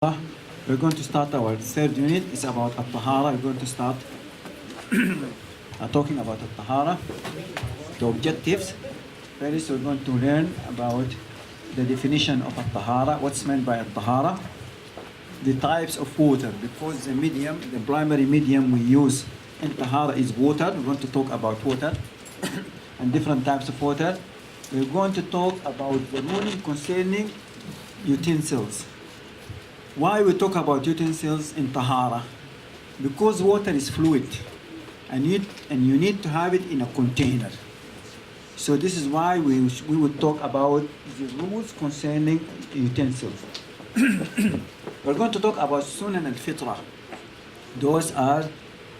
We're going to start our third unit. It's about At-Tahara. We're going to start talking about At-Tahara, the objectives. First, we're going to learn about the definition of At-Tahara, what's meant by At-Tahara, the types of water, because the primary medium we use in Tahara is water. We're going to talk about water and different types of water. We're going to talk about the ruling concerning utensils. Why we talk about utensils in Tahara? Because water is fluid and you need to have it in a container. So this is why we would talk about the rules concerning utensils. We're going to talk about Sunan and Fitra. Those are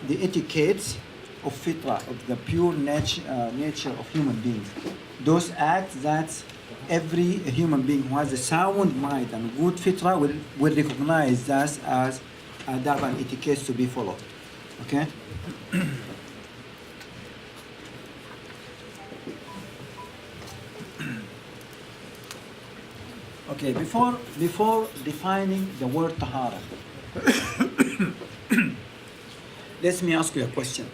the etiquettes of Fitra, of the pure nature of human beings. Those acts that every human being who has a sound mind and good fitra will recognize that as adab and etiquette to be followed. Okay? Okay, before defining the word tahara, let me ask you a question.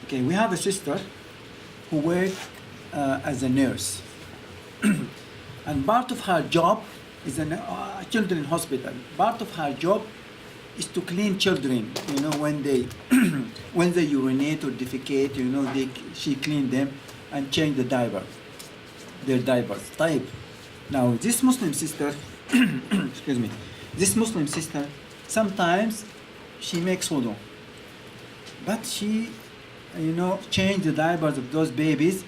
Okay, we have a sister who works as a nurse. And part of her job is children hospital. Part of her job is to clean children. You know, when they when they urinate or defecate, you know, she clean them and change their diapers. Type. Now this Muslim sister, excuse me, this Muslim sister, sometimes she makes wudu, but she, change the diapers of those babies.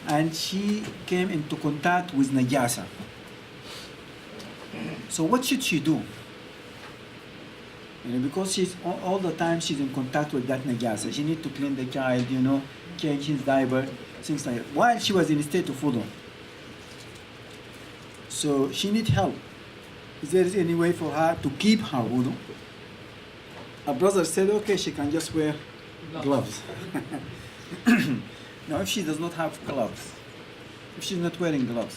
And she came into contact with najasa. So what should she do? Because she's all the time she's in contact with that najasa. She needs to clean the child, change his diaper, things like that, while she was in a state of wudu. So she needs help. Is there any way for her to keep her wudu? Her brother said, okay, she can just wear gloves. Now, if she does not have gloves, if she's not wearing gloves.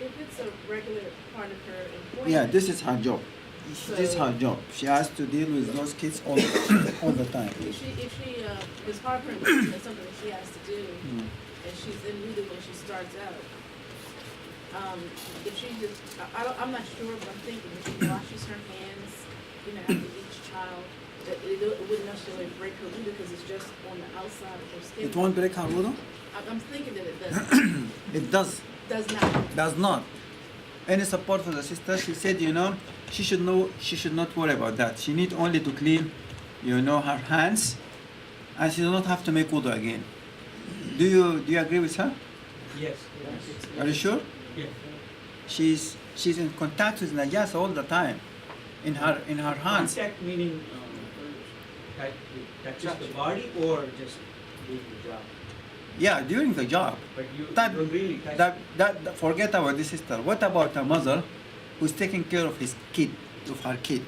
If it's a regular part of her employment. Yeah, this is her job. This is her job. She has to deal with those kids all the time. If she it's hard for her, it's something that she has to do, and she's in wudu when she starts out. If she just, I'm not sure, but I'm thinking if she washes her hands, after each child, that it wouldn't necessarily break her wudu because it's just on the outside of her skin. It won't break her wudu? I'm thinking that it does. It does. Does not. Does not. Any support for the sister? She said, she should not worry about that. She need only to clean, her hands, and she does not have to make wudu again. Do you agree with her? Yes. Are you sure? Yeah. She's in contact with najasa all the time, in her hands. Contact meaning touches the body or just doing the job? Yeah, during the job. But you That- don't really touch. Forget about this sister. What about a mother who's taking care of her kid?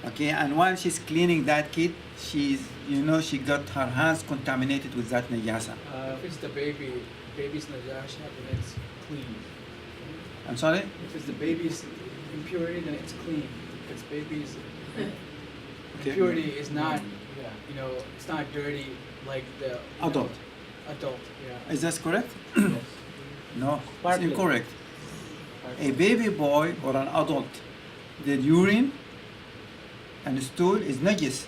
Okay, and while she's cleaning that kid, she got her hands contaminated with that najasa. If it's the baby's najasa, then it's clean. I'm sorry? If it's the baby's impurity, then it's clean. If it's baby's impurity is not, it's not dirty like the Adult. Adult, yeah. Is that correct? Yes. No, it's Partly. incorrect. A baby boy or an adult, the urine and stool is najis.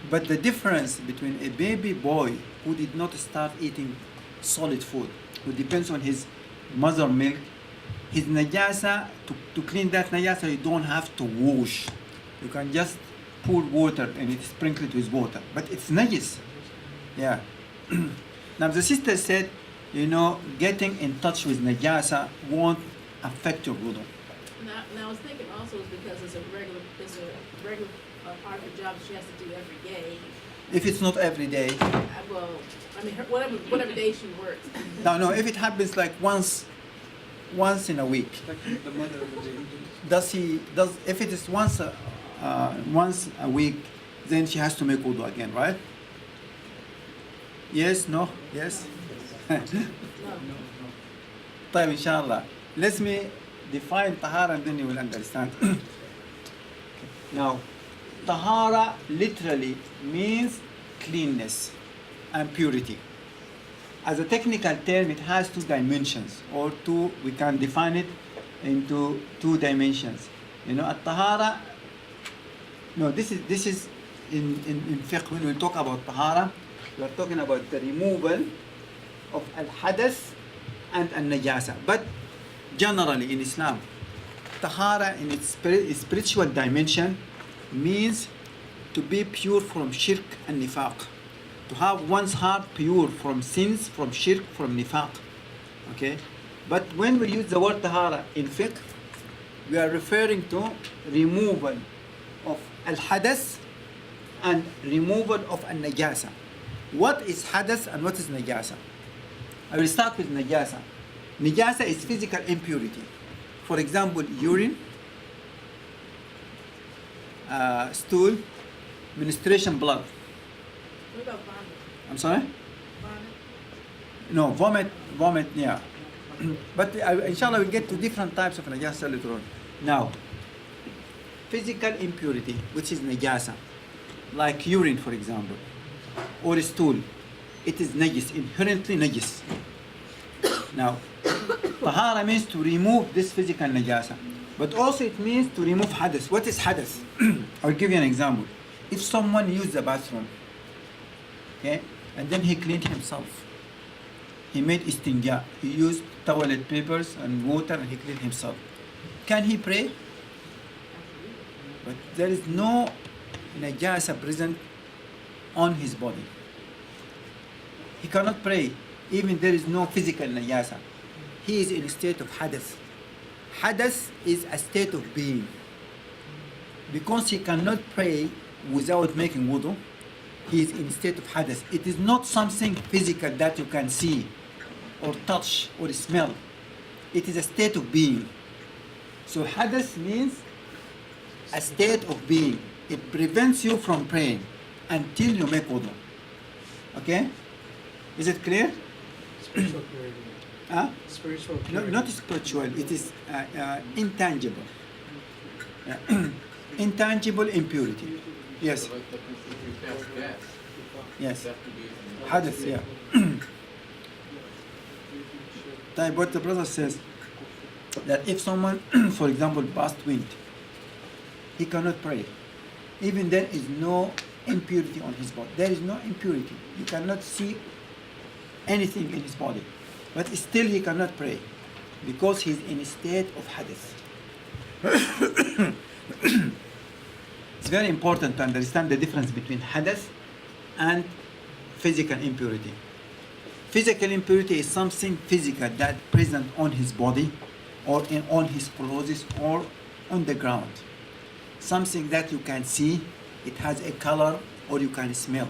But the difference between a baby boy who did not start eating solid food, who depends on his mother milk, his najasa, to clean that najasa, you don't have to wash. You can just pour water and it sprinkle it with water. But it's najis. Yeah. Now the sister said, getting in touch with najasa won't affect your wudu. Now I was thinking also is because it's a regular part of the job she has to do every day. If it's not every day. Whatever day she works. No, if it happens like once in a week. Like the mother of the baby. If it is once a week, then she has to make wudu again, right? Yes, no, yes. طيب إن شاء الله. Let me define tahara and then you will understand. Now, tahara literally means cleanness and purity. As a technical term, it has two dimensions, or two, we can define it into two dimensions. You know, at-tahara, no, this is in fiqh, when we talk about tahara, we are talking about the removal of al-hadath and al-najasa. But generally in Islam, tahara in its spiritual dimension means to be pure from shirk and nifaq. To have one's heart pure from sins, from shirk, from nifaq. Okay? But when we use the word tahara in fiqh, we are referring to removal of al-hadath and removal of al-najasa. What is hadath and what is najasa? I will start with najasa. Najasa is physical impurity. For example, urine, stool, menstruation, blood. What about vomit? I'm sorry? Vomit? No, vomit, yeah. But inshallah we'll get to different types of najasa later on. Now, physical impurity, which is najasa, like urine for example, or stool, it is najis, inherently najis. Now, tahara means to remove this physical najasa, but also it means to remove hadath. What is hadath? I'll give you an example. If someone used the bathroom, okay, and then he cleaned himself, he made istinja, he used toilet papers and water and he cleaned himself, can he pray? But there is no najasa present on his body. He cannot pray, even there is no physical najasa. He is in a state of hadath. Hadath is a state of being. Because he cannot pray without making wudu, he is in a state of hadath. It is not something physical that you can see or touch or smell. It is a state of being. So hadath means a state of being. It prevents you from praying until you make wudu. Okay? Is it clear? Spiritual purity. Huh? Spiritual No, purity. not spiritual, it is intangible. Yeah. Intangible impurity. Yes. Like if you pass gas, Yes. you have to be. Hadith, yeah. Type what the brother says, that if someone, for example, passed wind, he cannot pray. Even there is no impurity on his body. There is no impurity. You cannot see anything in his body. But still he cannot pray because he's in a state of hadith. It's very important to understand the difference between hadith and physical impurity. Physical impurity is something physical that present on his body or on his clothes or on the ground. Something that you can see, it has a color or you can smell.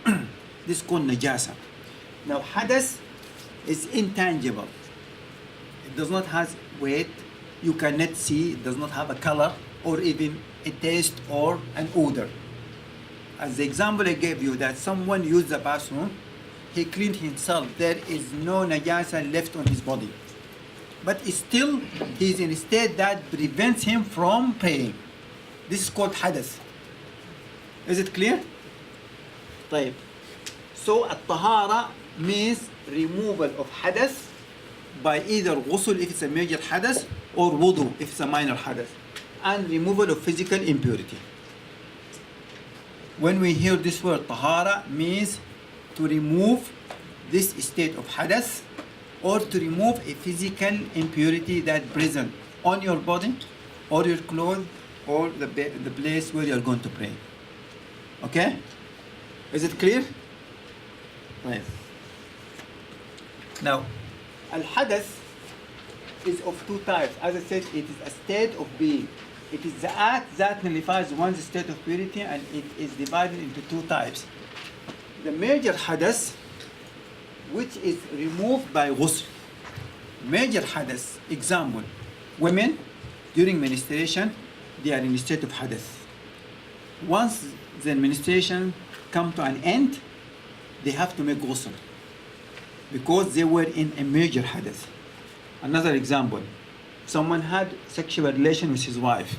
This is called najasa. Now hadath is intangible. It does not have weight, you cannot see, it does not have a color or even a taste or an odor. As the example I gave you, that someone used the bathroom, he cleaned himself, there is no najasa left on his body. But still, he is in a state that prevents him from praying. This is called hadath. Is it clear? طيب. So, at-tahara means removal of hadath by either ghusl if it's a major hadath or wudu if it's a minor hadath, and removal of physical impurity. When we hear this word tahara, means to remove this state of hadath or to remove a physical impurity that present on your body or your clothes or the place where you are going to pray. Okay? Is it clear? Right. Now, al-hadath is of two types. As I said, it is a state of being. It is the act that nullifies one's state of purity, and it is divided into two types. The major hadath, which is removed by ghusl. Major hadath, example, women during menstruation, they are in a state of hadath. Once the menstruation come to an end, they have to make ghusl because they were in a major hadath. Another example, someone had sexual relation with his wife.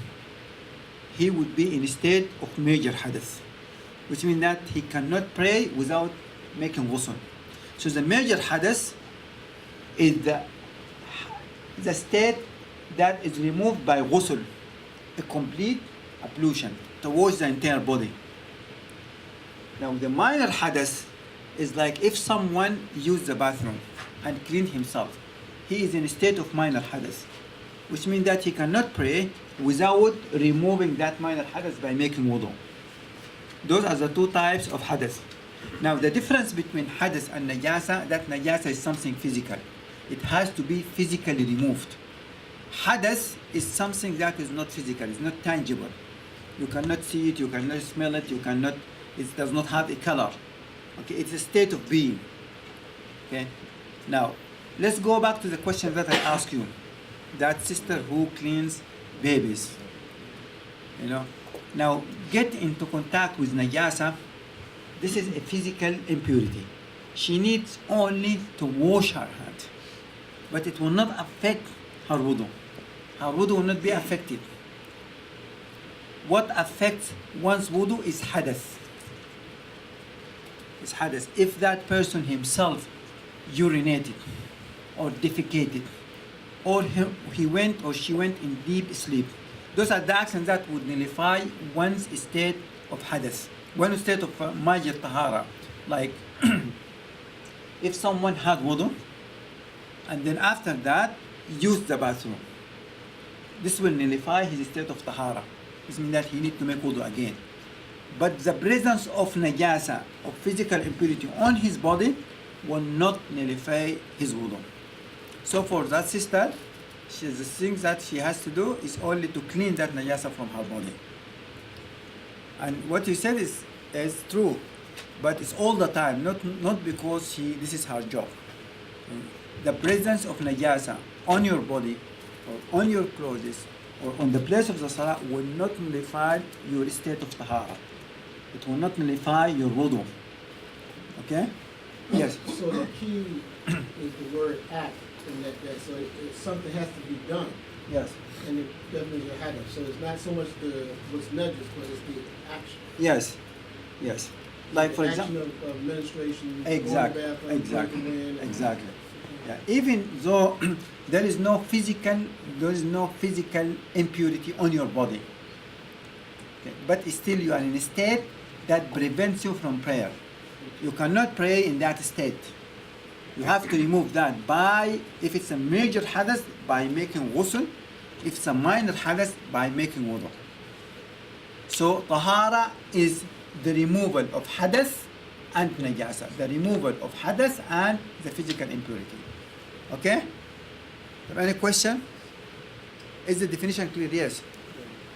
he would be in a state of major hadith, which means that he cannot pray without making ghusl. So the major hadith is the state that is removed by ghusl, a complete ablution to wash the entire body. Now the minor hadith is like if someone used the bathroom and cleaned himself, he is in a state of minor hadith, which means that he cannot pray without removing that minor hadith by making wudu. Those are the two types of hadith. Now the difference between hadith and najasa, that najasa is something physical. It has to be physically removed. Hadith is something that is not physical, it's not tangible. You cannot see it, you cannot smell it, it does not have a color. Okay, it's a state of being. Okay, now let's go back to the question that I asked you. That sister who cleans babies, now get into contact with najasa. This is a physical impurity. She needs only to wash her hand, but it will not affect her wudu. Her wudu will not be affected. What affects one's wudu is hadith. It's hadith. If that person himself urinated or defecated, or he went or she went in deep sleep, those are the actions that would nullify one's state of hadith, one's state of major tahara. Like if someone had wudu and then after that used the bathroom, this will nullify his state of tahara. This means that he needs to make wudu again. But the presence of najasa, of physical impurity on his body, will not nullify his wudu. So for that sister, the things that she has to do is only to clean that najasa from her body. And what you said is true, but it's all the time, not because this is her job. The presence of najasa on your body, or on your clothes, or on the place of the salah will not nullify your state of tahara. It will not nullify your wudu. Okay? Yes. So the key is the word act, and that so something has to be done, Yes. and it definitely is a hadith. So it's not so much what's najis, but it's the action. Yes. Yes. Like for the example. action of administration. Exactly. going to the bathroom, Exactly. drinking in, and- Exactly. Yeah. Even though there is no physical impurity on your body, okay, but still you are in a state that prevents you from prayer. You cannot pray in that state. You have to remove that by, if it's a major hadith, by making ghusl. If it's a minor hadith, by making wudu. So tahara is the removal of hadith and najasa, the removal of hadith and the physical impurity. Okay? Any question? Is the definition clear? Yes.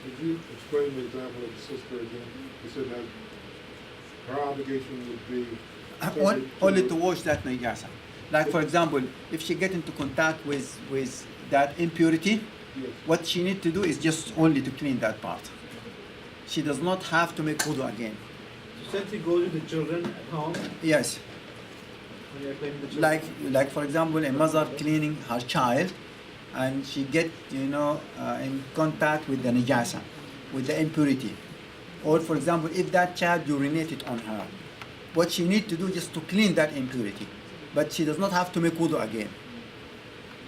Could you explain the example of the sister again? You said that her obligation would be Only to wash that najasa. Like for example, if she get into contact with that impurity, Yes. what she need to do is just only to clean that part. She does not have to make wudu again. Since it goes with the children at home, Yes. when you're playing with the children. Like for example, a mother cleaning her child, and she get in contact with the najasa, with the impurity, or for example, if that child urinated on her, what she need to do is just to clean that impurity, but she does not have to make wudu again.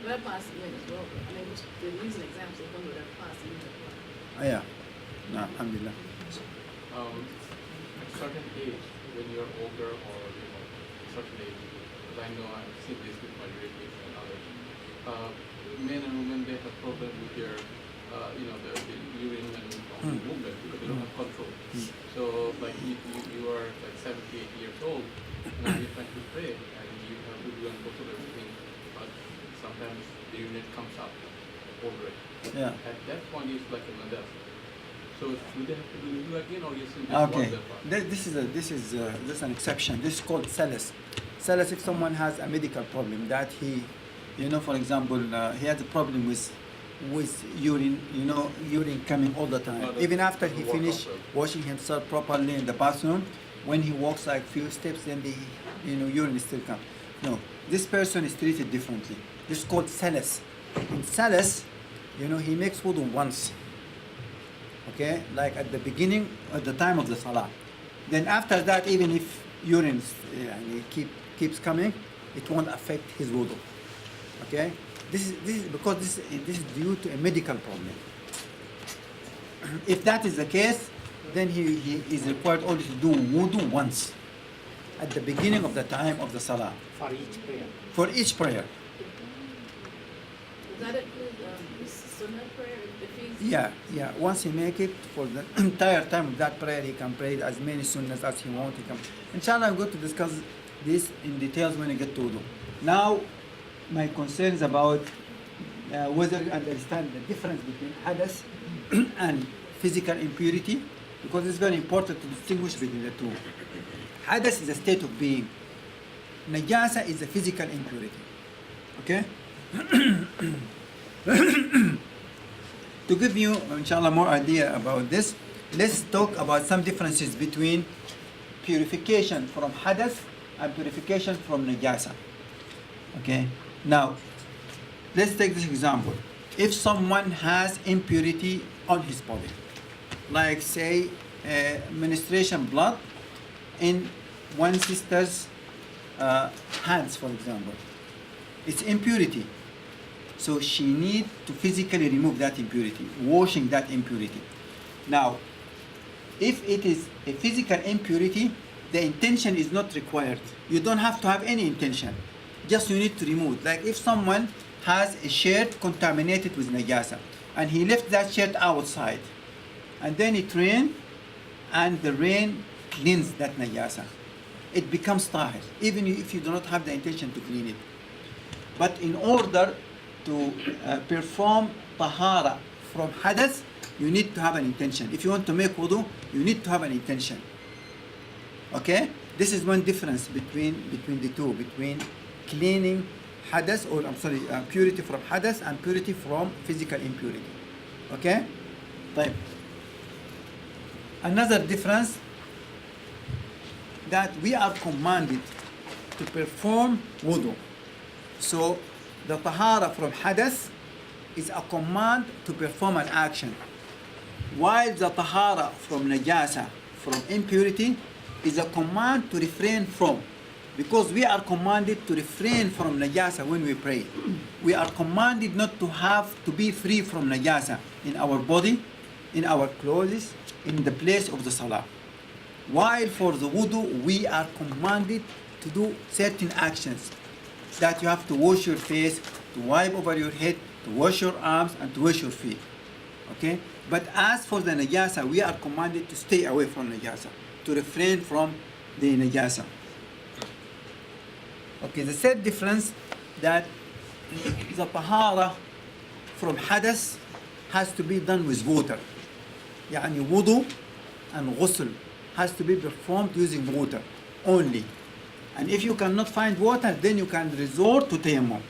That applies to men as well. I mean, they're using examples of women that applies to men as well. Yeah. No, alhamdulillah. At a certain age, when you're older or certain age, because I know I've seen this with my relatives and others, men and women, they have problem with their, the urine and movement because they don't have control. So like you are like 78 years old, and you're trying to pray, and you have to do and go through everything, but sometimes the unit comes up over it. Yeah. At that point, it's like a mandal. So do they have to do it again, or you simply Okay. want that part? This is an exception. This is called salas. Salas, if someone has a medical problem that he, for example, he has a problem with urine, urine coming all the time. Even after he finished washing himself properly in the bathroom, when he walks like few steps, then the urine still comes. No, this person is treated differently. This is called salas. In salas, he makes wudu once. Okay, like at the beginning, at the time of the salah. Then after that, even if urine keeps coming, it won't affect his wudu. Okay, this is because this is due to a medical problem. If that is the case, then he is required only to do wudu once at the beginning of the time of the salah For each prayer. for each prayer. Does that include sunnah prayer? If he's Yeah. Once he make it for the entire time of that prayer, he can pray as many sunnahs as he wants. He can. Inshallah, I'm going to discuss this in details when I get to wudu. Now, my concerns about whether you understand the difference between hadass and physical impurity, because it's very important to distinguish between the two. Hadass is a state of being. Najasa is a physical impurity. Okay? To give you, inshallah, more idea about this, let's talk about some differences between purification from hadass and purification from najasa. Okay? Now, let's take this example. If someone has impurity on his body, like say menstruation blood in one sister's hands, for example, it's impurity. So she needs to physically remove that impurity, washing that impurity. Now, if it is a physical impurity, the intention is not required. You don't have to have any intention. Just you need to remove. Like if someone has a shirt contaminated with najasa, and he left that shirt outside, and then it rained, and the rain cleans that najasa. It becomes tahir, even if you do not have the intention to clean it. But in order to perform tahara from hadass, you need to have an intention. If you want to make wudu, you need to have an intention. Okay? This is one difference between the two, between cleaning hadass, or purity from hadass and purity from physical impurity. Okay? طيب. Another difference, that we are commanded to perform wudu. So the tahara from hadass is a command to perform an action, while the tahara from najasa, from impurity, is a command to refrain from. Because we are commanded to refrain from najasa when we pray. We are commanded not to have to be free from najasa in our body, in our clothes, in the place of the salah. While for the wudu, we are commanded to do certain actions, that you have to wash your face, to wipe over your head, to wash your arms, and to wash your feet. Okay? But as for the najasa, we are commanded to stay away from najasa, to refrain from the najasa. Okay, the third difference, that the tahara from hadass has to be done with water. يعني wudu and ghusl has to be performed using water only. And if you cannot find water, then you can resort to tayammum.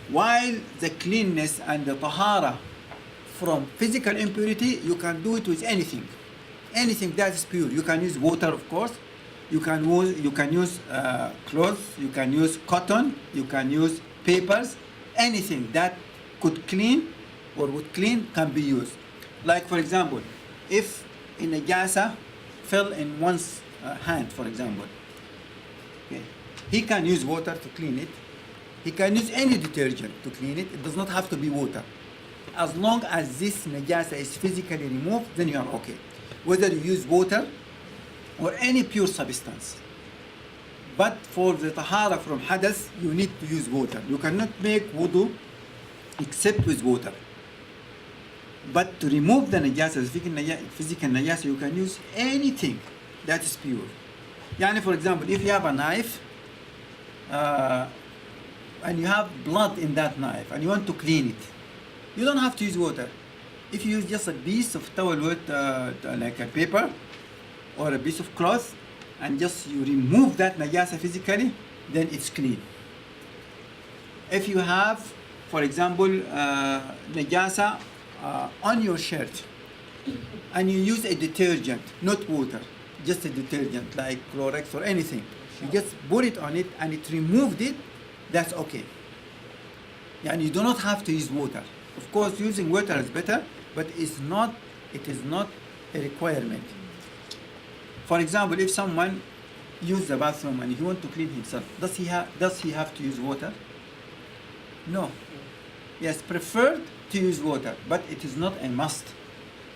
While the cleanness and the tahara from physical impurity, you can do it with anything. Anything that is pure. You can use water, of course. You can use clothes. You can use cotton. You can use papers. Anything that could clean or would clean can be used. Like for example, if a najasa fell in one's hand, for example, okay, he can use water to clean it. He can use any detergent to clean it. It does not have to be water. As long as this najasa is physically removed, then you are okay. Whether you use water or any pure substance. But for the tahara from hadass, you need to use water. You cannot make wudu except with water. But to remove the najasa, physical najasa, you can use anything that is pure. Yani, for example, if you have a knife and you have blood in that knife and you want to clean it, you don't have to use water. If you use just a piece of towel with like a paper or a piece of cloth, and just you remove that najasa physically, then it's clean. If you have, for example, najasa on your shirt, and you use a detergent, not water, just a detergent like Clorox or anything, you just put it on it and it removed it, that's okay. And you do not have to use water. Of course, using water is better, but it's not It is not a requirement. For example, if someone use the bathroom and he want to clean himself, does he have to use water? No. Yes, preferred to use water, but it is not a must.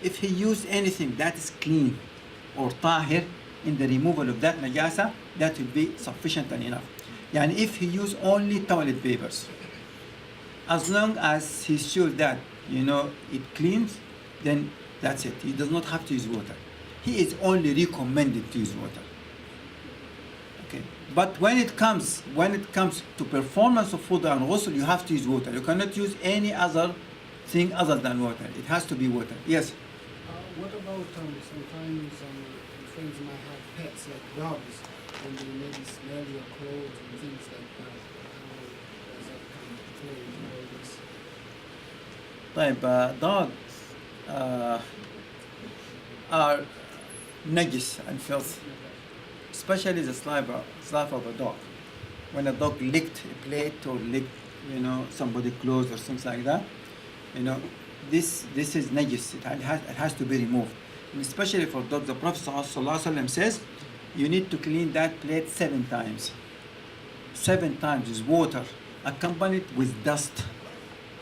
If he use anything that is clean or tahir in the removal of that najasa, that will be sufficient and enough. Yani if he use only toilet papers, as long as he's sure that it cleans, then that's it. He does not have to use water. He is only recommended to use water. Okay. But when it comes to performance of wudu and ghusl, you have to use water. You cannot use any other thing other than water. It has to be water. Yes. What about sometimes friends might have pets like dogs, and they maybe smell your clothes and things like that. How does that come into play in all this? dogs are najis and filth, especially the saliva of a dog. When a dog licked a plate or licked, somebody's clothes or things like that, this is najis. It has to be removed. And especially for dogs, the Prophet ﷺ says, you need to clean that plate 7 times. 7 times with water, accompanied with dust,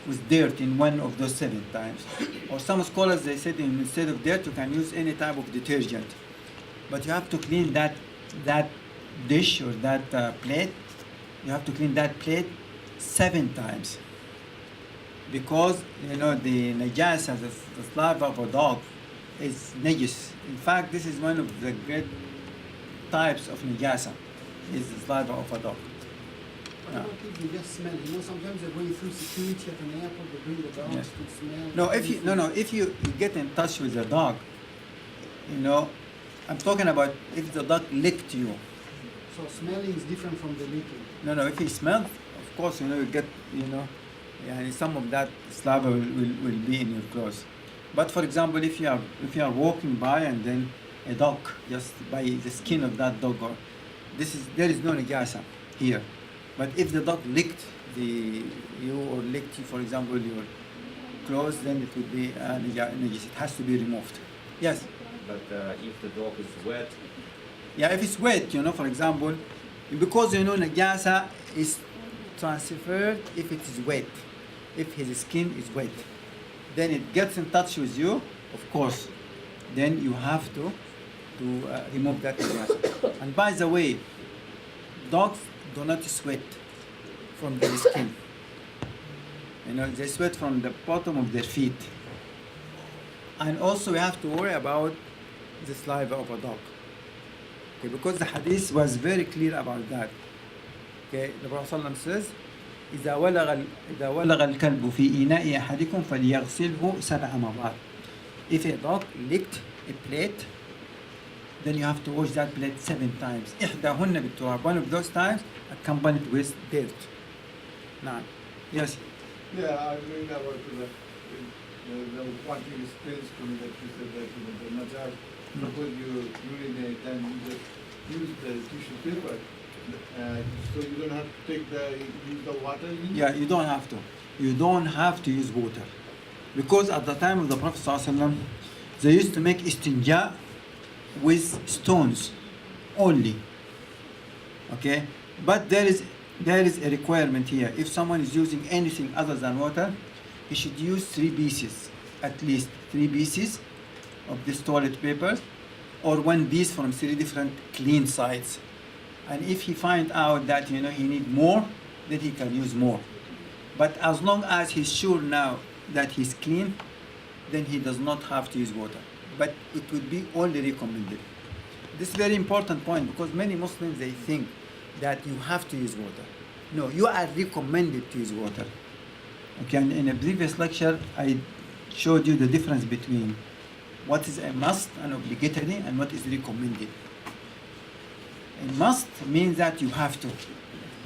with dirt in one of those 7 times. Or some scholars, they said instead of dirt, you can use any type of detergent. But you have to clean that dish or that plate. You have to clean that plate 7 times. Because, the najasa, the saliva of a dog, is najis. In fact, this is one of the great types of najasa, is the saliva of a dog. What about if you just smell? Sometimes they're going through security at an airport, they bring the dogs Yes. to smell. No, if you get in touch with the dog, I'm talking about if the dog licked you. So smelling is different from the licking. No, if he smells, of course, you get, some of that saliva will be in your clothes. But for example, if you are walking by and then a dog, just by the skin of that dog, there is no najasa here. But if the dog licked you or licked, for example, your clothes, then it would be najis. It has to be removed. Yes. But if the dog is wet, Yeah, if it's wet, for example, because najasa is transferred if it is wet. If his skin is wet, then it gets in touch with you, of course. Then you have to remove that najasa. And by the way, dogs do not sweat from their skin. They sweat from the bottom of their feet. And also we have to worry about the saliva of a dog. Okay, because the hadith was very clear about that. Okay, the Prophet ﷺ says, إذا ولغ الكلب في إناء أحدكم فليغسله 7 مرات. If a dog licked a plate, then you have to wash that plate 7 times. إحداهن بالتراب. One of those times accompanied with dirt. Now, yes. Yeah, I mean about the one thing is strange to me that you said that the najat, suppose you urinate and you just use the tissue paper, so you don't have to use the water in? Yeah, you don't have to. You don't have to use water. Because at the time of the Prophet ﷺ, they used to make istinja with stones only. Okay? But there is a requirement here. If someone is using anything other than water, he should use 3 pieces, at least 3 pieces of this toilet paper, or 1 piece from 3 different clean sides. And if he find out that he need more, then he can use more. But as long as he's sure now that he's clean, then he does not have to use water. But it would be only recommended. This is a very important point, because many Muslims, they think that you have to use water. No, you are recommended to use water. Okay, and in a previous lecture, I showed you the difference between what is a must and obligatory and what is recommended. A must means that you have to.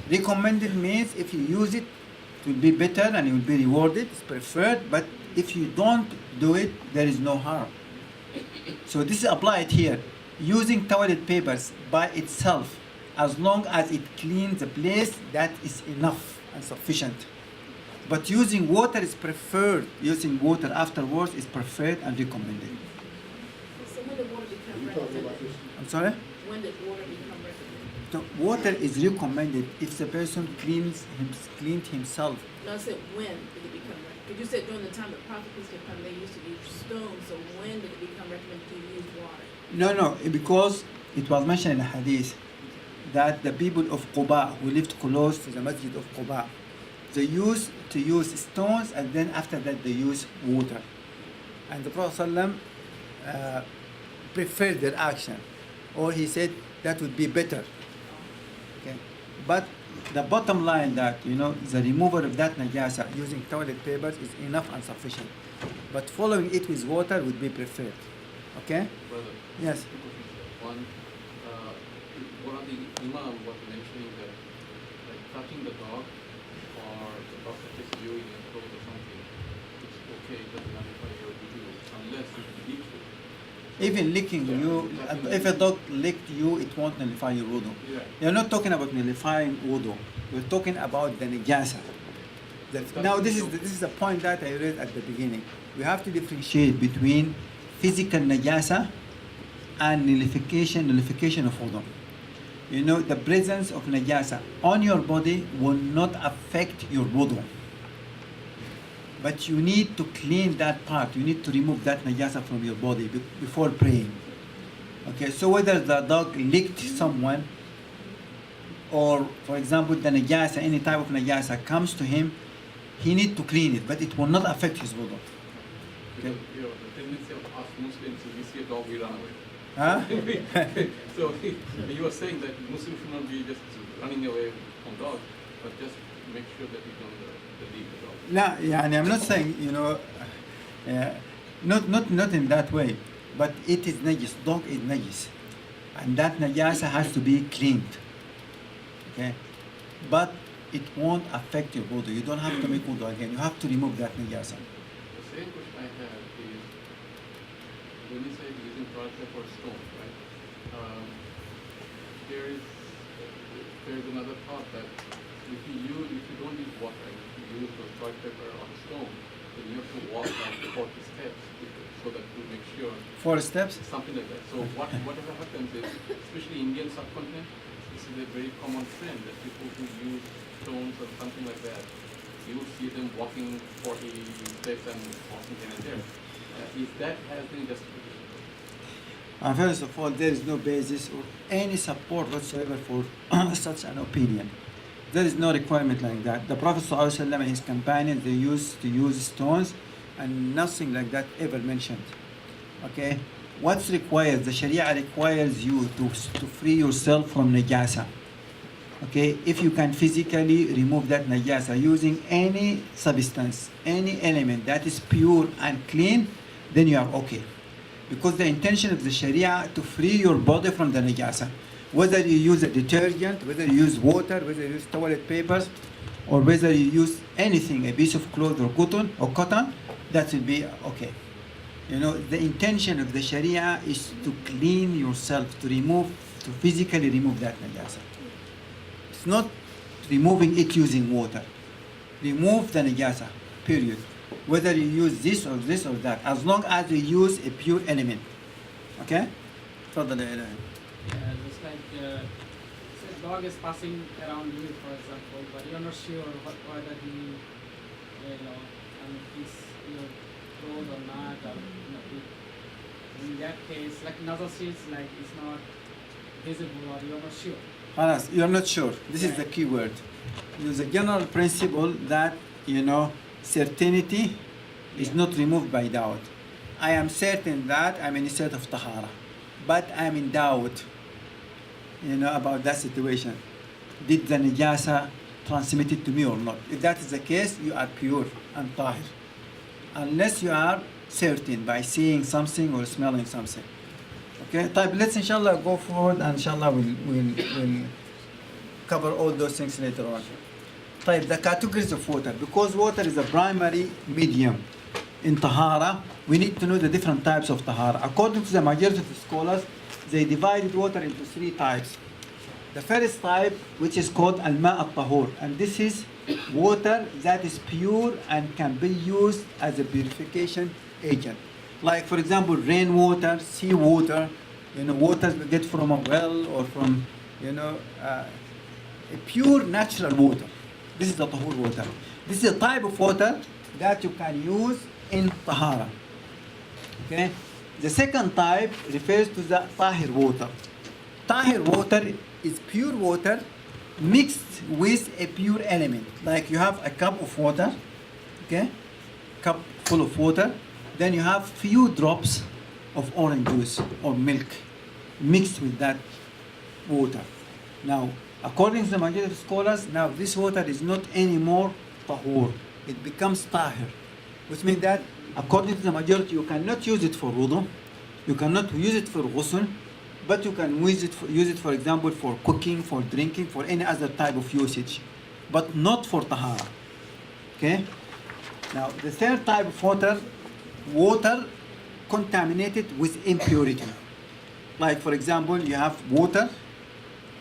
Recommended means if you use it, it will be better and you will be rewarded, it's preferred, but if you don't do it, there is no harm. So this is applied here. Using toilet papers by itself, as long as it cleans the place, that is enough and sufficient. But using water is preferred. Using water afterwards is preferred and recommended. So when did water become recommended? I'm sorry? When did water become recommended? So water is recommended if the person cleaned himself. No, I said when did it become recommended? Because you said during the time the Prophet peace be upon him, they used to use stones. So when did it become recommended to use water? No, because it was mentioned in the hadith that the people of Quba who lived close to the Masjid of Quba, they used to use stones and then after that they use water. And the Prophet ﷺ, preferred their action, or he said that would be better. Okay, but the bottom line that the removal of that najasa using toilet papers is enough and sufficient, but following it with water would be preferred. Okay. Brother, Yes. two questions. One, one of the Imam was mentioning that like touching the dog or the dog touches you in your throat or something, it's okay, it doesn't nullify your wudu unless it leaks it. Even licking you, if a dog licked you, it won't nullify your wudu. Yeah. You're not talking about nullifying wudu. We're talking about the najasa. Now this is the point that I read at the beginning. We have to differentiate between physical najasa and nullification of wudu. The presence of najasa on your body will not affect your wudu. But you need to clean that part. You need to remove that najasa from your body before praying. Okay, so whether the dog licked someone or, for example, the najasa, any type of najasa comes to him, he needs to clean it, but it will not affect his wudu. Because the tendency of us Muslims is we see a dog, we run away. Huh? So he was saying that Muslims should not be just running away from dogs, but just make sure that you don't leave the dog. No, yeah, and I'm not saying, not in that way, but it is najis. Dog is najis, and that najasa has to be cleaned. Okay, but it won't affect your wudu. You don't have to make wudu again. You have to remove that najasa. The same question I have is, when you say using toilet paper or stone, right? There is another thought that if you don't use water, if you use the toilet paper or stone, then you have to walk like 40 steps so that to make sure 4 steps. something like that. So whatever happens is, especially Indian subcontinent, this is a very common trend that people who use stones or something like that, you will see them walking 40 steps and walking here and there. Is that has any justification? First of all, there is no basis or any support whatsoever for such an opinion. There is no requirement like that. The Prophet ﷺ and his companions, they used to use stones and nothing like that ever mentioned. Okay? What's required? The Sharia requires you to free yourself from najasa. Okay? If you can physically remove that najasa using any substance, any element that is pure and clean, then you are okay. Because the intention of the Sharia to free your body from the najasa. Whether you use a detergent, whether you use water, whether you use toilet papers, or whether you use anything, a piece of cloth or cotton, that will be okay. The intention of the Sharia is to clean yourself, to physically remove that najasa. It's not removing it using water. Remove the najasa, period. Whether you use this or that, as long as you use a pure element. Okay? تفضل يا إلهي. Just like say dog is passing around you, for example, but you're not sure whether he, he's close or not, or in that case, like another seeds, like it's not visible or you're not sure. خلاص, you're not sure. This is the key word. There's a general principle that, certainty is not removed by doubt. I am certain that I'm in a state of tahara, but I'm in doubt, about that situation. Did the najasa transmit it to me or not? If that is the case, you are pure and tahir. Unless you are certain by seeing something or smelling something. Okay, طيب, let's inshallah go forward and inshallah we'll cover all those things later on. طيب, the categories of water. Because water is a primary medium in tahara, we need to know the different types of tahara. According to the majority of the scholars, they divided water into 3 types. The first type, which is called al-ma' al-tahur, and this is water that is pure and can be used as a purification agent. Like for example, rainwater, seawater, water we get from a well or from, a pure natural water. This is the tahur water. This is a type of water that you can use in tahara. Okay? The second type refers to the tahir water. Tahir water is pure water mixed with a pure element. Like you have a cup of water, okay? Cup full of water. Then you have few drops of orange juice or milk mixed with that water. Now, according to the majority of scholars, now this water is not anymore tahur. It becomes tahir, which means that according to the majority, you cannot use it for wudu, you cannot use it for ghusl, but you can use it, for example, for cooking, for drinking, for any other type of usage, but not for tahara. Okay? Now, the third type of water contaminated with impurity. Like, for example, you have water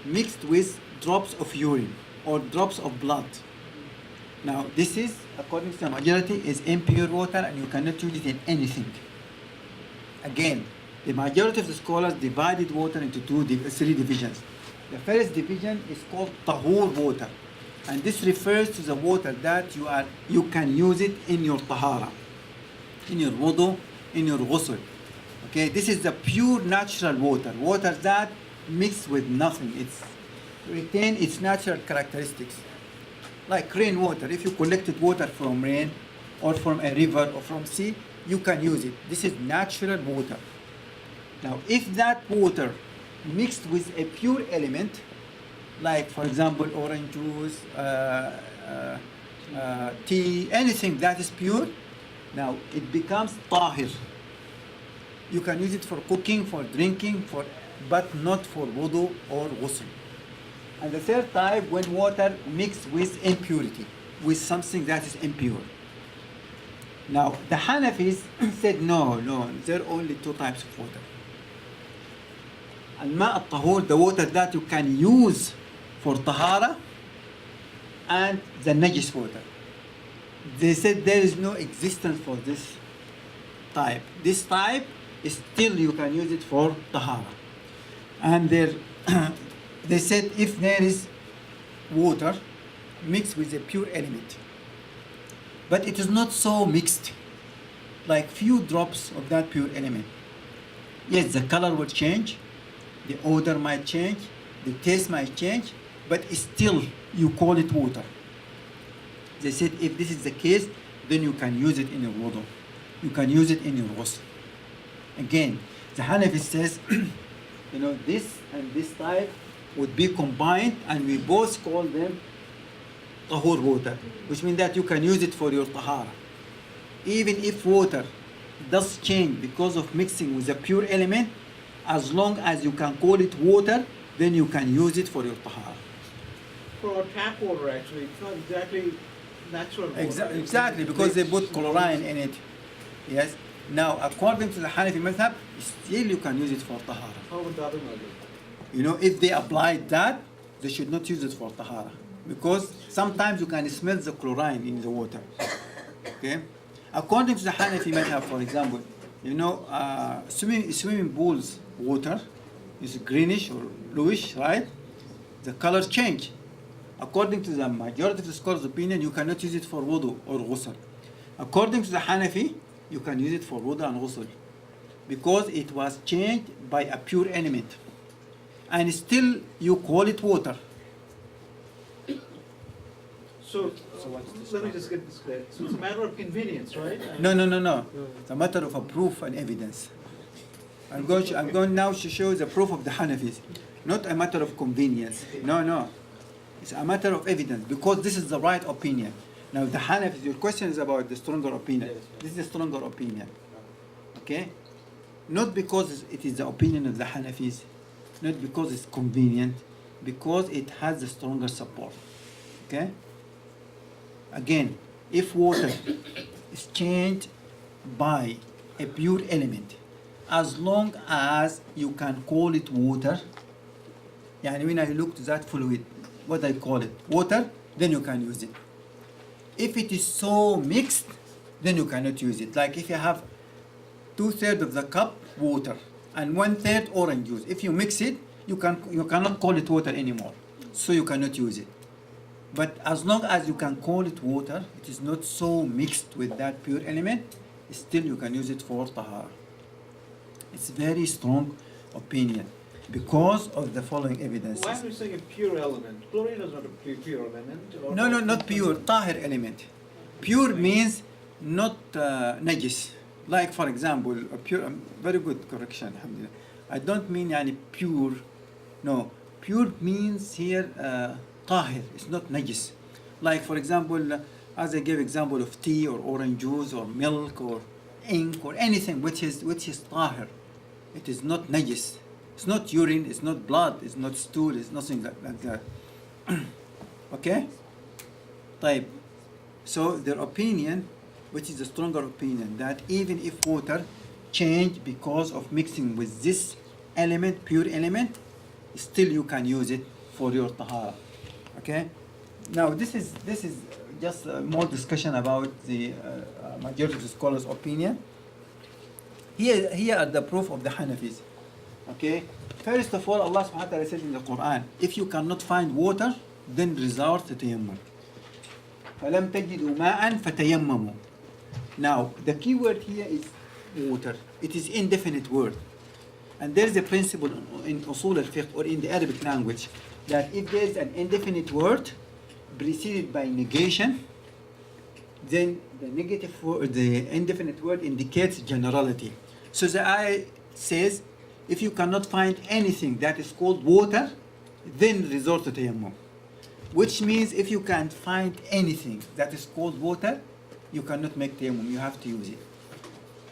mixed with drops of urine or drops of blood. Now, this is, according to the majority, is impure water and you cannot use it in anything. Again, the majority of the scholars divided water into three divisions. The first division is called tahur water, and this refers to the water that you can use it in your tahara, in your wudu, in your ghusl. Okay, this is the pure natural water that mixed with nothing. It's retain its natural characteristics. Like rainwater, if you collected water from rain or from a river or from sea, you can use it. This is natural water. Now, if that water mixed with a pure element, like for example orange juice, tea, anything that is pure, now it becomes tahir. You can use it for cooking, for drinking, but not for wudu or ghusl. And the third type, when water mixed with impurity, with something that is impure. Now, the Hanafis said no, there are only two types of water. Al-ma' al-tahur, the water that you can use for tahara, and the najis water. They said there is no existence for this type. This type is still you can use it for tahara. And they said if there is water mixed with a pure element, but it is not so mixed, like few drops of that pure element. Yes, the color will change, the odor might change, the taste might change, but still you call it water. They said if this is the case, then you can use it in your wudu. You can use it in your ghusl. Again, the Hanafi says, this and this type would be combined and we both call them tahur water, which means that you can use it for your tahara. Even if water does change because of mixing with a pure element, as long as you can call it water, then you can use it for your tahara. For our tap water, actually, it's not exactly natural water. Exactly, because they put chlorine in it. Yes. Now, according to the Hanafi madhab, still you can use it for tahara. How about the other madhab? If they applied that, they should not use it for tahara. Because sometimes you can smell the chlorine in the water. Okay? According to the Hanafi madhab, for example, swimming pools water is greenish or bluish, right? The colors change. According to the majority of the scholars' opinion, you cannot use it for wudu or ghusl. According to the Hanafi, you can use it for wudu and ghusl because it was changed by a pure element. And still you call it water. So let me just get this clear. So it's a matter of convenience, right? No. It's a matter of a proof and evidence. I'm going now to show the proof of the Hanafis, not a matter of convenience. No. It's a matter of evidence because this is the right opinion. Now the Hanafis, your question is about the stronger opinion. This is a stronger opinion. Okay? Not because it is the opinion of the Hanafis, not because it's convenient, because it has the stronger support. Okay? Again, if water is changed by a pure element, as long as you can call it water, when I look to that fluid, what I call it, water, then you can use it. If it is so mixed, then you cannot use it. Like if you have 2/3 of the cup water and 1/3 orange juice, if you mix it, you cannot call it water anymore, so you cannot use it. But as long as you can call it water, it is not so mixed with that pure element, still you can use it for tahara. It's very strong opinion because of the following evidences. Why are we saying a pure element? Chlorine is not a pure element. Or No, not pure, tahir element. Pure means not najis. Like for example, a pure, very good correction, alhamdulillah. I don't mean yani pure, no. Pure means here tahir, it's not najis. Like for example, as I gave example of tea or orange juice or milk or ink or anything which is tahir. It is not najis. It's not urine, it's not blood, it's not stool, it's nothing like that. Okay? طيب. So their opinion, which is a stronger opinion, that even if water change because of mixing with this element, pure element, still you can use it for your tahara. Okay? Now this is just more discussion about the majority of the scholars' opinion. Here are the proof of the Hanafis. Okay? First of all, Allah subhanahu wa ta'ala says in the Quran, if you cannot find water, then resort to tayammum. فَلَمْ تَجِدُوا مَاءً فَتَيَمَّمُوا. Now, the key word here is water. It is indefinite word. And there is a principle in usul al-fiqh or in the Arabic language that if there is an indefinite word preceded by negation, then the indefinite word indicates generality. So the ayah says, if you cannot find anything that is called water, then resort to tayammum. Which means if you can't find anything that is called water, you cannot make tayammum, you have to use it.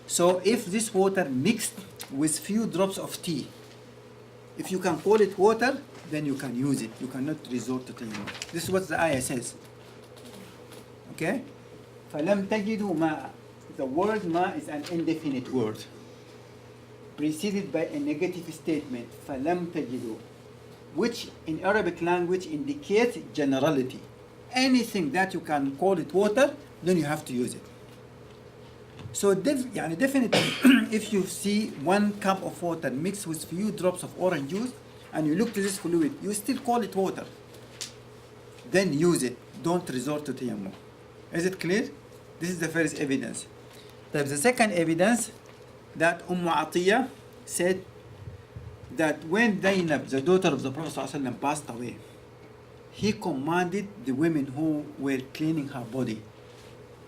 So if this water mixed with few drops of tea, if you can call it water, then you can use it. You cannot resort to tayammum. This is what the ayah says. Okay? فَلَمْ تَجِدُوا مَاءً. The word ma is an indefinite word, preceded by a negative statement, فَلَمْ تَجِدُوا, which in Arabic language indicates generality. Anything that you can call it water, then you have to use it. So definitely, if you see 1 cup of water mixed with few drops of orange juice, and you look to this fluid, you still call it water, then use it. Don't resort to tayammum. Is it clear? This is the first evidence. The second evidence, that Atiyah said that when Zainab, the daughter of the Prophet ﷺ, passed away, he commanded the women who were cleaning her body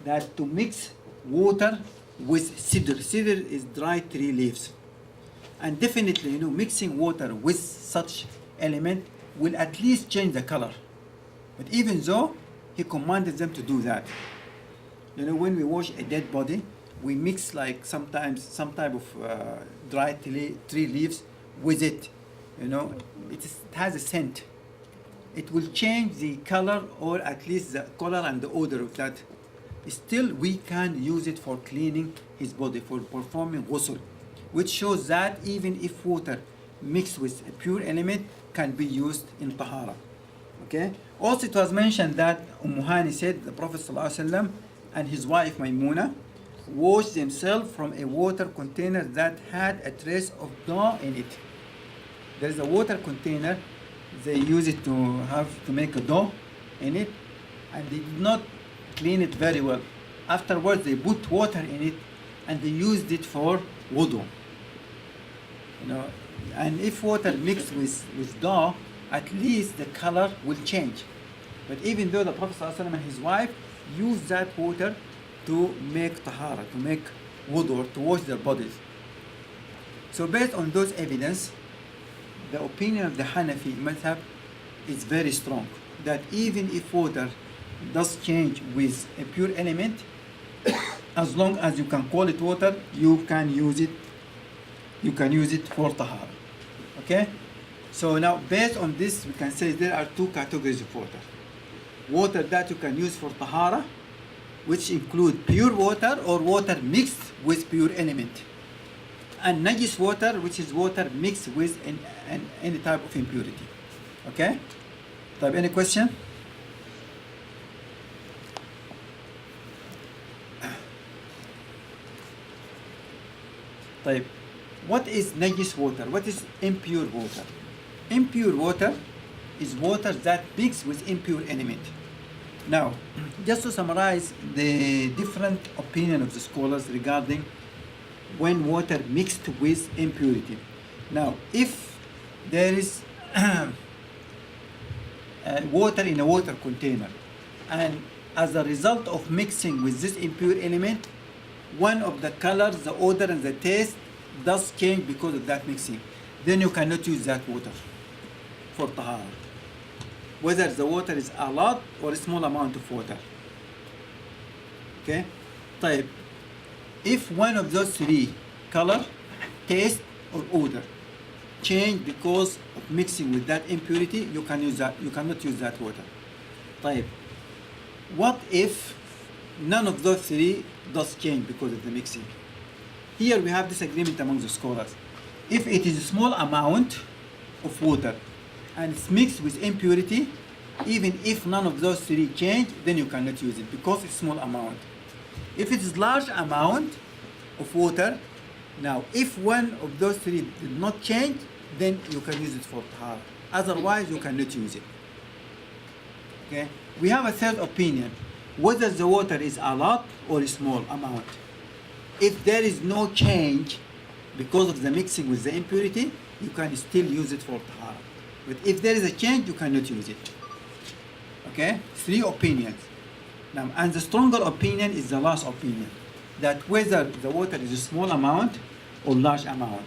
that to mix water with cedar. Cedar is dry tree leaves. And definitely, mixing water with such element will at least change the color. But even though, he commanded them to do that. When we wash a dead body, we mix like sometimes some type of dry tree leaves with it. It has a scent. It will change the color, or at least the color and the odor of that. Still, we can use it for cleaning his body, for performing ghusl, which shows that even if water mixed with a pure element can be used in tahara. Okay. Also, it was mentioned that Hani said the Prophet ﷺ and his wife Maimuna washed themselves from a water container that had a trace of dough in it. There is a water container, they use it to make a dough in it, and they did not clean it very well. Afterwards, they put water in it and they used it for wudu. And if water mixed with dough, at least the color will change. But even though the Prophet ﷺ and his wife used that water to make tahara, to make wudu, or to wash their bodies. So based on those evidence, the opinion of the Hanafi madhab is very strong, that even if water does change with a pure element, as long as you can call it water, you can use it. You can use it for tahara. Okay? So now, based on this, we can say there are 2 categories of water. Water that you can use for tahara, which include pure water or water mixed with pure element. And najis water, which is water mixed with any type of impurity. Okay? Any question? طيب, what is najis water? What is impure water? Impure water is water that mixes with impure element. Now, just to summarize the different opinion of the scholars regarding when water mixed with impurity. Now, if there is water in a water container, and as a result of mixing with this impure element, one of the colors, the odor, and the taste does change because of that mixing, then you cannot use that water for tahara, whether the water is a lot or a small amount of water. Okay? طيب, if one of those three, color, taste, or odor, change because of mixing with that impurity, you cannot use that water. طيب, what if none of those three does change because of the mixing? Here we have disagreement among the scholars. If it is a small amount of water and it's mixed with impurity, even if none of those three change, then you cannot use it because it's small amount. If it is large amount of water, now if one of those three did not change, then you can use it for tahara. Otherwise, you cannot use it. Okay? We have a third opinion, whether the water is a lot or a small amount. If there is no change because of the mixing with the impurity, you can still use it for tahara. But if there is a change, you cannot use it. Okay? Three opinions. Now, and the stronger opinion is the last opinion, that whether the water is a small amount or large amount,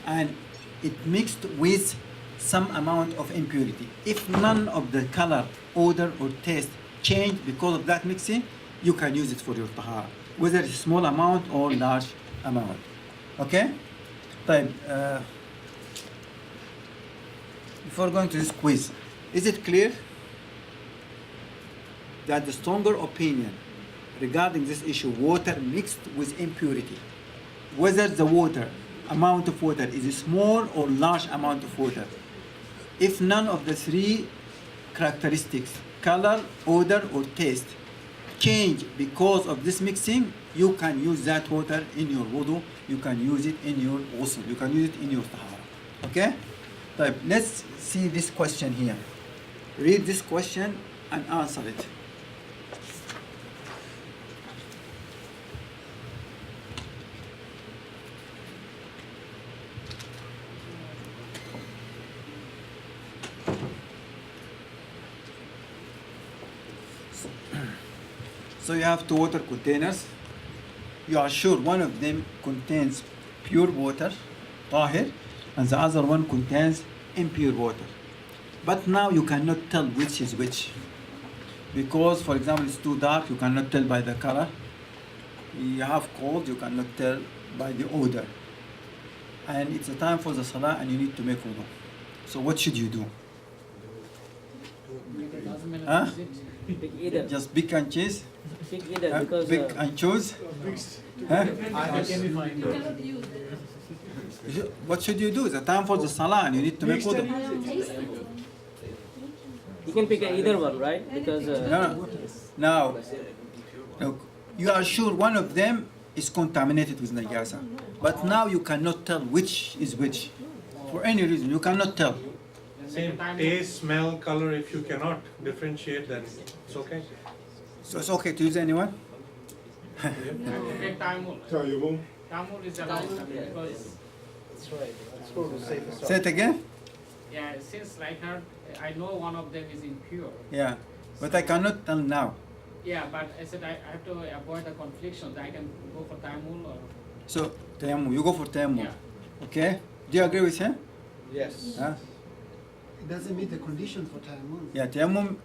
and it mixed with some amount of impurity. If none of the color, odor, or taste change because of that mixing, you can use it for your tahara, whether it's small amount or large amount. Okay? طيب, before going to this quiz, is it clear that the stronger opinion regarding this issue, water mixed with impurity, whether the water, amount of water is a small or large amount of water, if none of the three characteristics, color, odor, or taste, change because of this mixing, you can use that water in your wudu, you can use it in your ghusl, you can use it in your tahara. Okay? طيب, let's see this question here. Read this question and answer it. So you have two water containers. You are sure one of them contains pure water, tahir, and the other one contains impure water. But now you cannot tell which is which. Because, for example, it's too dark, you cannot tell by the color. You have cold, you cannot tell by the odor. And it's a time for the salah and you need to make wudu. So what should you do? Huh? Pick either. Just pick and choose? Pick either because Pick and choose? Huh? What should you do? It's a time for the salah and you need to make wudu. you can pick either one, right? Because Now, you are sure one of them is contaminated with najasa. But now you cannot tell which is which. For any reason, you cannot tell. Same taste, smell, color, if you cannot differentiate, then it's okay. So it's okay to use anyone? Tayammum. Tamul is allowed because that's right. Let's go to safer side. Say it again? yeah, since like her, I know one of them is impure. Yeah. But I cannot tell now. Yeah, but I said I have to avoid the confliction. I can go for Tamul or So, tayammum, you go for tayammum. yeah. Okay? Do you agree with him? Yes. Huh? It doesn't meet the condition for tayammum. Yeah, tayammum,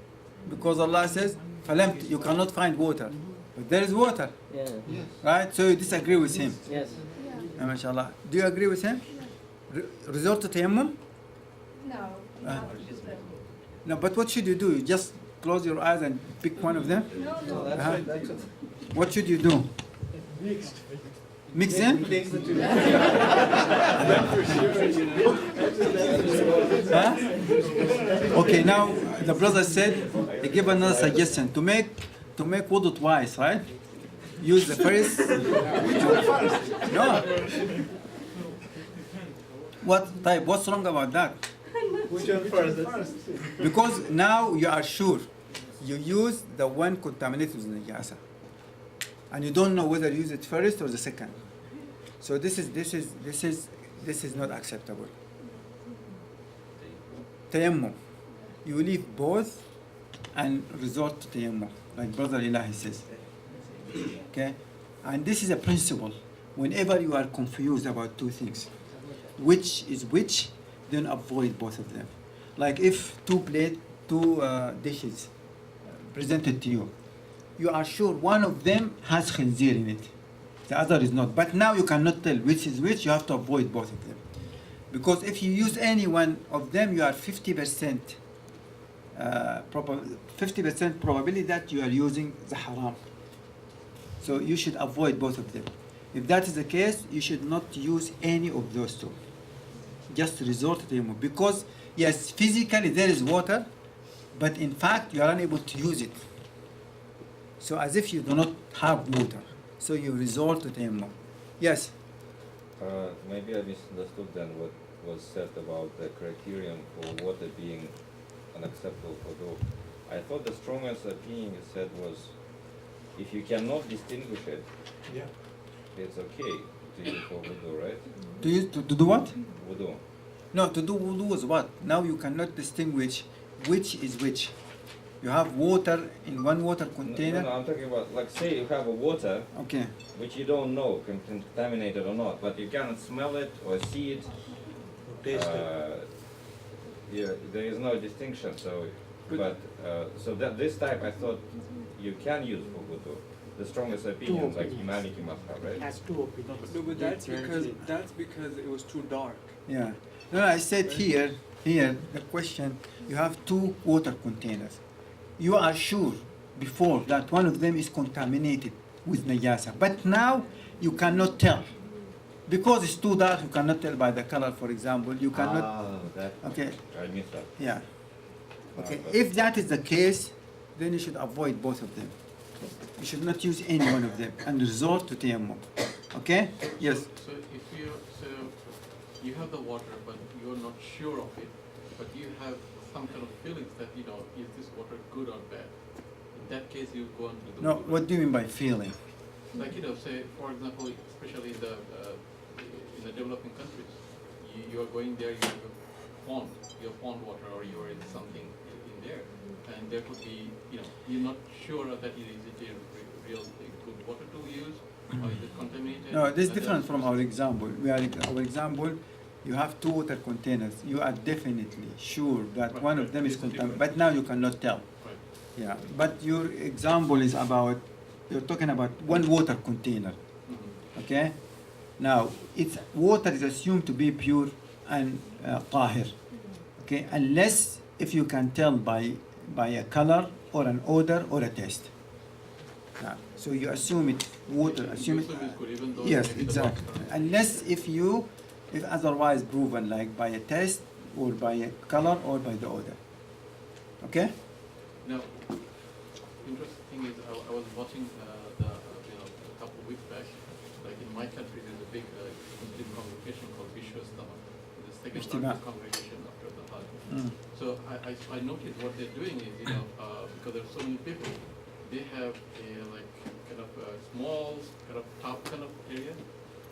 because Allah says, فَلَمْ you cannot find water. But there is water, Yeah. Yes. right? So you disagree with him. Yes. MashaAllah. Do you agree with him? Resort to tayammum? No. No, but what should you do? You just close your eyes and pick one of them? No, No, no. that's Uh-huh. right, that's it. What should you do? Mix them? Takes the two. Huh? Okay, now the brother said, he gave another suggestion to make wudu twice, right? Use the first. No. What's wrong about that? Which one first? Because now you are sure you use the one contaminated with najasa, and you don't know whether you use it first or the second. So this is not acceptable. Tayammum. You leave both and resort to tayammum, like Brother Ilahi says. Okay? And this is a principle. Whenever you are confused about two things, which is which, then avoid both of them. Like if two dishes presented to you, you are sure one of them has khinzir in it, the other is not. But now you cannot tell which is which, you have to avoid both of them. Because if you use any one of them, you are 50% 50% probability that you are using the haram. So you should avoid both of them. If that is the case, you should not use any of those two. Just resort to tayammum. Because yes, physically there is water, but in fact you are unable to use it. So as if you do not have water. So you resort to tayammum. Yes? Maybe I misunderstood then what was said about the criterion for water being unacceptable for wudu. I thought the strongest opinion you said was if you cannot distinguish it, Yeah. it's okay to use for wudu, right? To do what? Wudu. No, to do wudu is what? Now you cannot distinguish which is which. You have water in one water container. No, I'm talking about, like, say you have a water Okay. which you don't know contaminated or not, but you cannot smell it or see it. Taste it. Yeah, there is no distinction. So, so that this type I thought you can use for wudu. The strongest opinions, like humanity must have, right? Has two opinions. No, but that's because it was too dark. Yeah. No, I said here the question, you have two water containers. You are sure before that one of them is contaminated with najasa, but now you cannot tell. Because it's too dark, you cannot tell by the color, for example. You cannot. Okay. I missed that. Yeah. Okay. but- If that is the case, then you should avoid both of them. You should not use any one of them and resort to tayammum. Okay? Yes. So if you have the water, but you're not sure of it, but you have some kind of feelings that is this water good or bad? In that case, you go on to the No, wudu. what do you mean by feeling? Like say for example, especially in the developing countries, you are going there, you have your pond water, or you are in something in there, and there could be you're not sure that is it a real good water to use, or is it contaminated? No, this is And different then- from our example. Our example, you have two water containers. You are definitely sure that Right, one right. of them is It's contaminated, different. but now you cannot tell. Right. Yeah, but your example is about, you're talking about one water container, Mhm. okay? Now, water is assumed to be pure and tahir, okay? Unless if you can tell by a color or an odor or a taste. Yeah. So you assume it water, assume it. Yusuf is good, even though Yes, maybe the exactly. box- Unless if otherwise proven, like by a taste or by a color or by the odor. Okay? Now, interesting thing is I was watching a couple of weeks back, like in my country there's a big Muslim congregation called Vishwa Istama, the second Ijtima. largest congregation after the Hajj. Mm. So I noticed what they're doing is, because there are so many people, they have a kind of a small kind of top kind of area,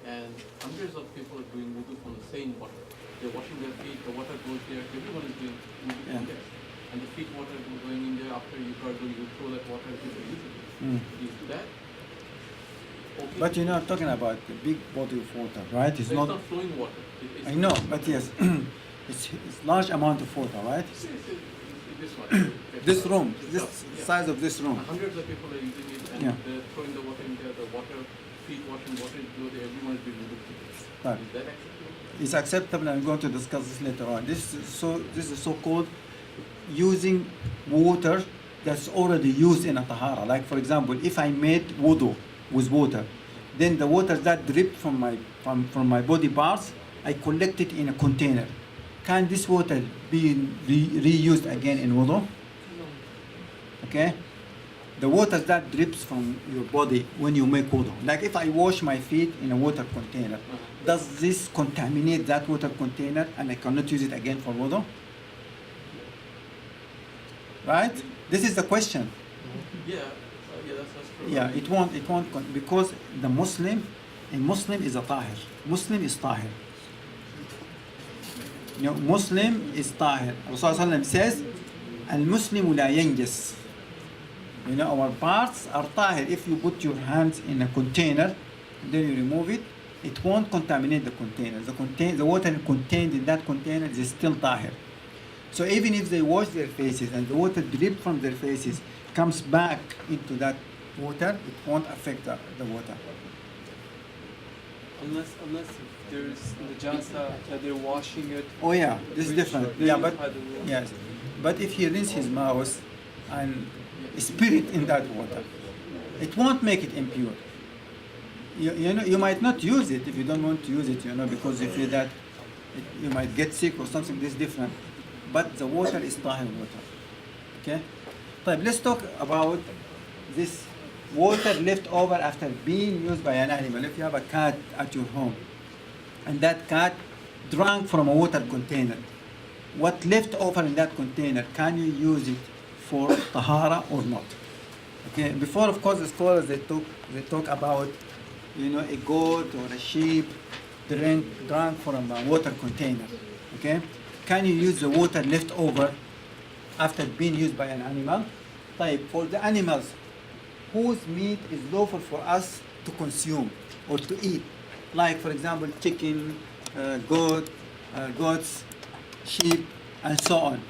and hundreds of people are doing wudu from the same water. They're washing their feet, the water goes there, everyone is doing wudu from Yeah. there. And the feet water is going in there after you gargle, you throw that water into the user. Mm. Is that okay? But you're not talking about the big body of water, right? It's It's not. not flowing water. It's I know, but yes, it's large amount of water, right? It's this one. This room, This this cup, yeah. size of this room. Hundreds of people are using it, and Yeah. they're throwing the water in there. The water, feet washing water is good. Everyone is doing wudu. Right. Is that acceptable? It's acceptable, and I'm going to discuss this later on. This is so-called using water that's already used in a tahara. Like for example, if I made wudu with water, then the water that dripped from my body parts, I collect it in a container. Can this water be reused again in wudu? Okay. the water that drips from your body when you make wudu. Like if I wash my feet in a water container, does this contaminate that water container and I cannot use it again for wudu? Right? This is the question. Yeah, that's true. Yeah, it won't, because a Muslim is a tahir. Muslim is tahir. You know, Muslim is tahir. Rasulullah says, Al-Muslimu la yanjas. You know, our parts are tahir. If you put your hands in a container, then you remove it, it won't contaminate the container. The water contained in that container is still tahir. So even if they wash their faces and the water drip from their faces comes back into that water, it won't affect the water. Unless there's najasa that they're washing it. Oh yeah, this is different. Then Yeah, you but apply the rule. yes, but if he rinses his mouth and spirit in that water, it won't make it impure. You know, you might not use it if you don't want to use it. You know, because if you that, you might get sick or something. This is different. But the water is tahir water. Okay. But let's talk about this water left over after being used by an animal. If you have a cat at your home and that cat drank from a water container, what left over in that container, can you use it for tahara or not? Okay, before of course the scholars they talk about, you know, a goat or a sheep drank from a water container. Okay, can you use the water left over after being used by an animal? Like for the animals whose meat is lawful for us to consume or to eat, like for example chicken, goats, sheep, and so on.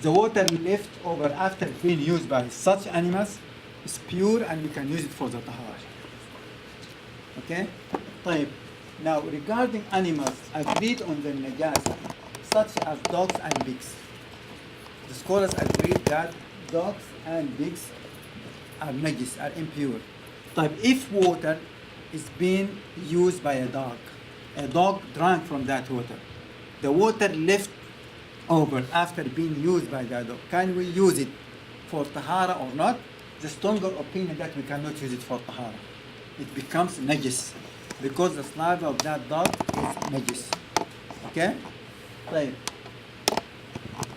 The water left over after being used by such animals is pure and we can use it for the tahara. Okay? طيب. Now regarding animals agreed on the najasa, such as dogs and pigs. The scholars agreed that dogs and pigs are najis, are impure. طيب, if water is being used by a dog drank from that water, the water left over after being used by that dog, can we use it for tahara or not? The stronger opinion that we cannot use it for tahara. It becomes najis because the saliva of that dog is najis. Okay? Right.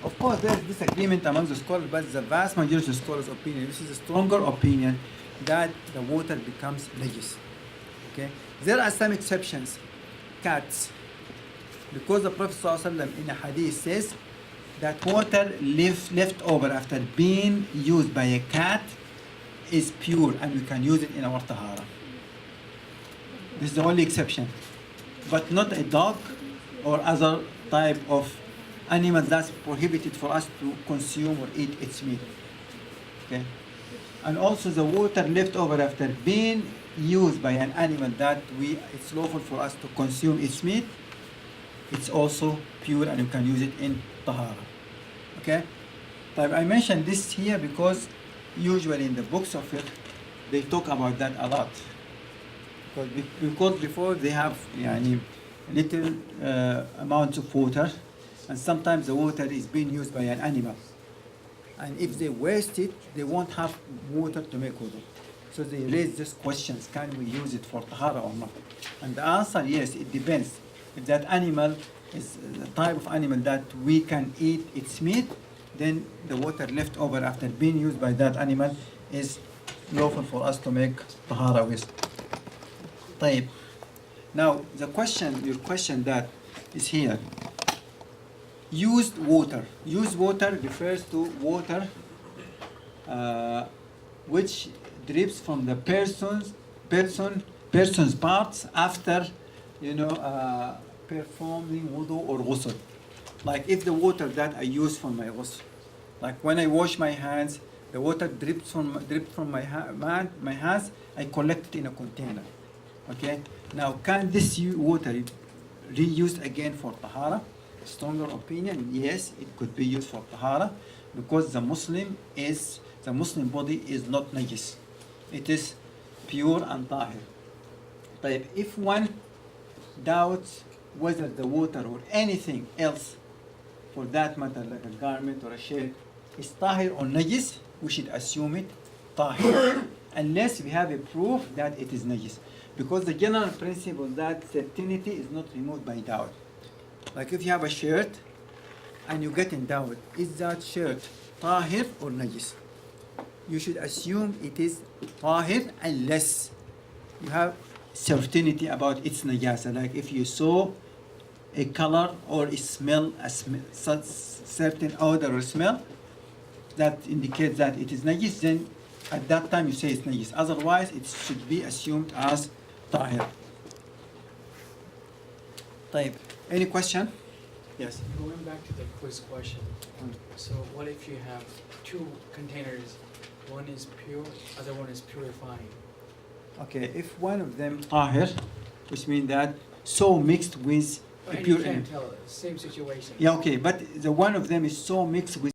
Of course, there is disagreement among the scholars, but the vast majority of scholars' opinion, this is a stronger opinion, that the water becomes najis. Okay? There are some exceptions. Cats. Because the Prophet ﷺ in a hadith says that water left over after being used by a cat is pure and we can use it in our tahara. This is the only exception. But not a dog or other type of animal that's prohibited for us to consume or eat its meat. Okay? And also the water left over after being used by an animal that it's lawful for us to consume its meat, it's also pure and you can use it in tahara. Okay? But I mentioned this here because usually in the books of fiqh they talk about that a lot. Because before they have little amounts of water, and sometimes the water is being used by an animal. And if they waste it, they won't have water to make wudu. So they raise these questions, can we use it for tahara or not? And the answer, yes, it depends. If that animal is the type of animal that we can eat its meat, then the water left over after being used by that animal is lawful for us to make tahara with. طيب. Now your question that is here. Used water refers to water which drips from the person's parts after performing wudu or ghusl. Like if the water that I use for my ghusl, like when I wash my hands, the water dripped from my hands, I collect it in a container. Okay. Now, can this water be reused again for tahara? Stronger opinion, yes, it could be used for tahara because the Muslim body is not najis. It is pure and tahir. But if one doubts whether the water or anything else, for that matter, like a garment or a shirt, is tahir or najis, we should assume it طاهر unless we have a proof that it is najis. Because the general principle that certainty is not removed by doubt. Like if you have a shirt and you get in doubt, is that shirt tahir or najis? You should assume it is tahir unless you have certainty about its najasa. Like if you saw a color or a smell, certain odor or smell that indicates that it is najis, then at that time you say it's najis. Otherwise, it should be assumed as tahir. طيب. Any question? Yes. Going back to the quiz question. So what if you have two containers? One is pure, other one is purifying. Okay, if one of them tahir, which means that so mixed with the And pure you can't energy. tell, same situation. Yeah, okay, but the one of them is so mixed with